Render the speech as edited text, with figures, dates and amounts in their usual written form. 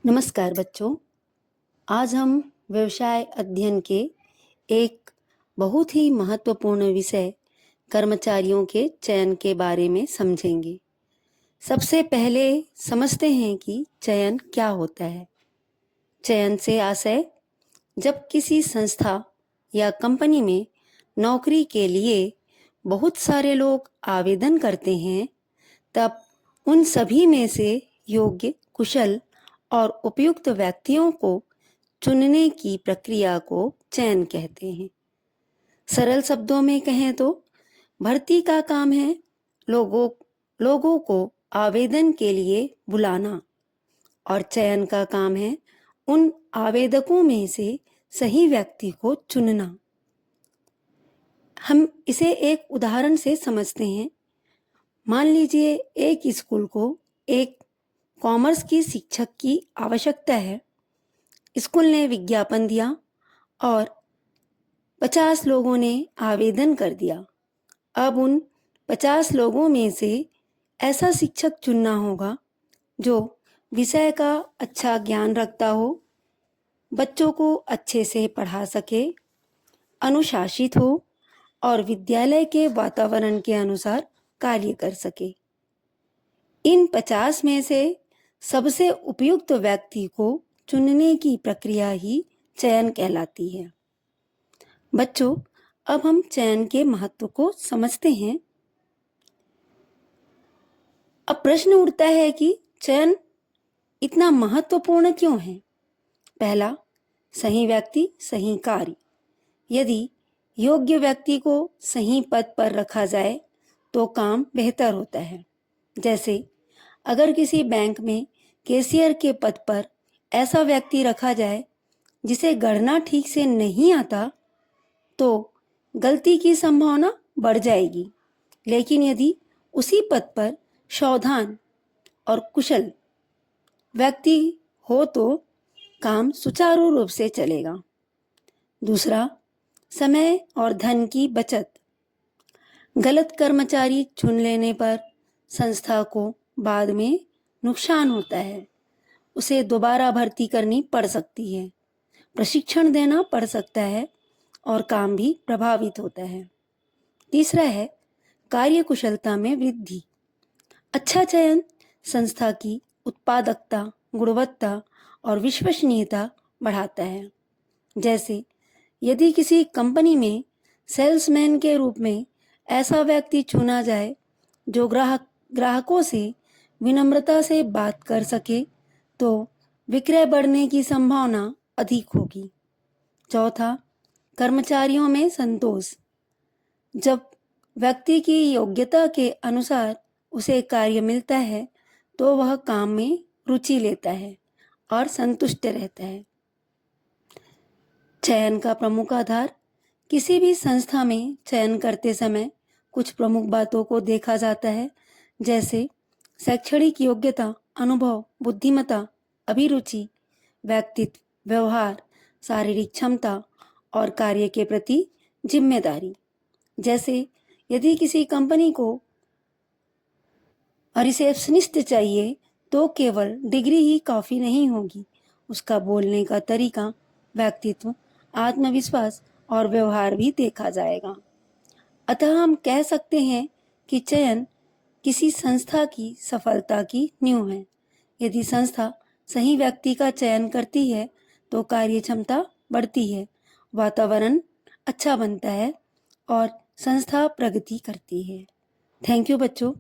नमस्कार बच्चों। आज हम व्यवसाय अध्ययन के एक बहुत ही महत्वपूर्ण विषय कर्मचारियों के चयन के बारे में समझेंगे। सबसे पहले समझते हैं कि चयन क्या होता है। चयन से आशय जब किसी संस्था या कंपनी में नौकरी के लिए बहुत सारे लोग आवेदन करते हैं, तब उन सभी में से योग्य, कुशल और उपयुक्त व्यक्तियों को चुनने की प्रक्रिया को चयन कहते हैं। सरल शब्दों में कहें तो भर्ती का काम है लोगों को आवेदन के लिए बुलाना, और चयन का काम है उन आवेदकों में से सही व्यक्ति को चुनना। हम इसे एक उदाहरण से समझते हैं। मान लीजिए एक स्कूल को एक कॉमर्स की शिक्षक की आवश्यकता है। स्कूल ने विज्ञापन दिया और 50 लोगों ने आवेदन कर दिया। अब उन 50 लोगों में से ऐसा शिक्षक चुनना होगा जो विषय का अच्छा ज्ञान रखता हो, बच्चों को अच्छे से पढ़ा सके, अनुशासित हो और विद्यालय के वातावरण के अनुसार कार्य कर सके। इन 50 में से सबसे उपयुक्त व्यक्ति को चुनने की प्रक्रिया ही चयन कहलाती है। बच्चों, अब हम चयन के महत्व को समझते हैं। अब प्रश्न उठता है कि चयन इतना महत्वपूर्ण क्यों है? पहला, सही व्यक्ति सही कार्य। यदि योग्य व्यक्ति को सही पद पर रखा जाए तो काम बेहतर होता है। जैसे अगर किसी बैंक में कैशियर के पद पर ऐसा व्यक्ति रखा जाए जिसे गणना ठीक से नहीं आता, तो गलती की संभावना बढ़ जाएगी। लेकिन यदि उसी पद पर सावधान और कुशल व्यक्ति हो तो काम सुचारू रूप से चलेगा। दूसरा, समय और धन की बचत। गलत कर्मचारी चुन लेने पर संस्था को बाद में नुकसान होता है। उसे दोबारा भर्ती करनी पड़ सकती है, प्रशिक्षण देना पड़ सकता है और काम भी प्रभावित होता है। तीसरा है कार्य कुशलता में वृद्धि। अच्छा चयन संस्था की उत्पादकता, गुणवत्ता और विश्वसनीयता बढ़ाता है। जैसे यदि किसी कंपनी में सेल्समैन के रूप में ऐसा व्यक्ति चुना जाए जो ग्राहकों से विनम्रता से बात कर सके, तो विक्रय बढ़ने की संभावना अधिक होगी। चौथा, कर्मचारियों में संतोष। जब व्यक्ति की योग्यता के अनुसार उसे कार्य मिलता है तो वह काम में रुचि लेता है और संतुष्ट रहता है। चयन का प्रमुख आधार। किसी भी संस्था में चयन करते समय कुछ प्रमुख बातों को देखा जाता है, जैसे शैक्षणिक योग्यता, अनुभव, बुद्धिमत्ता, अभिरुचि, व्यक्तित्व, व्यवहार, शारीरिक क्षमता और कार्य के प्रति जिम्मेदारी। जैसे यदि किसी कंपनी को रिसेप्शनिस्ट चाहिए तो केवल डिग्री ही काफ़ी नहीं होगी। उसका बोलने का तरीका, व्यक्तित्व, आत्मविश्वास और व्यवहार भी देखा जाएगा। अतः हम कह सकते हैं कि चयन किसी संस्था की सफलता की नींव है। यदि संस्था सही व्यक्ति का चयन करती है तो कार्य क्षमता बढ़ती है, वातावरण अच्छा बनता है और संस्था प्रगति करती है। थैंक यू बच्चों।